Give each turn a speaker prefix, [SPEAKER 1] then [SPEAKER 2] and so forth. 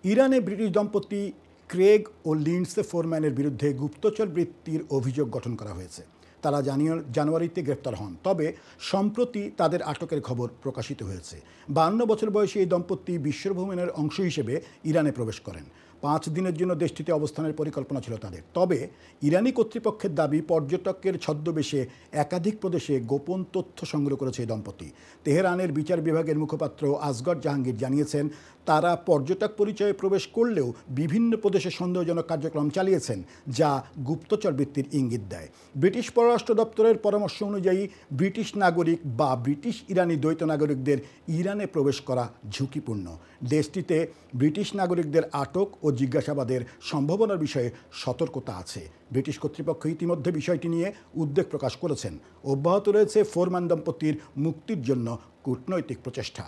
[SPEAKER 1] ইরানে ব্রিটিশ দম্পতি ক্রেগ ও লিন্ডসে ফোরম্যানের বিরুদ্ধে গুপ্তচর বৃত্তির অভিযোগ গঠন করা হয়েছে। তারা জানুয়ারিতে গ্রেপ্তার হন, তবে সম্প্রতি তাদের আটকের খবর প্রকাশিত হয়েছে। 52 বছর বয়সী এই দম্পতি বিশ্বভ্রমণের অংশ হিসেবে ইরানে প্রবেশ করেন। 5 দিনের জন্য দেশটিতে অবস্থানের পরিকল্পনা ছিল তাদের। তবে ইরানি কর্তৃপক্ষের দাবি, পর্যটকের ছদ্মবেশে একাধিক প্রদেশে গোপন তথ্য সংগ্রহ করেছে এই দম্পতি। তেহরানের বিচার বিভাগের মুখপাত্র আসগর জাহাঙ্গীর জানিয়েছেন, তারা পর্যটক পরিচয়ে প্রবেশ করলেও বিভিন্ন প্রদেশে সন্দেহজনক কার্যক্রম চালিয়েছেন, যা গুপ্তচর বৃত্তির ইঙ্গিত দেয়। ব্রিটিশ পররাষ্ট্র দপ্তরের পরামর্শ অনুযায়ী ব্রিটিশ নাগরিক বা ব্রিটিশ ইরানি দ্বৈত নাগরিকদের ইরানে প্রবেশ করা ঝুঁকিপূর্ণ। দেশটিতে ব্রিটিশ নাগরিকদের আটক ও জিজ্ঞাসাবাদের সম্ভাবনার বিষয়ে সতর্কতা আছে। ব্রিটিশ কর্তৃপক্ষ ইতিমধ্যে বিষয়টি নিয়ে উদ্বেগ প্রকাশ করেছেন। অব্যাহত রয়েছে ফোরম্যান দম্পতির মুক্তির জন্য কূটনৈতিক প্রচেষ্টা।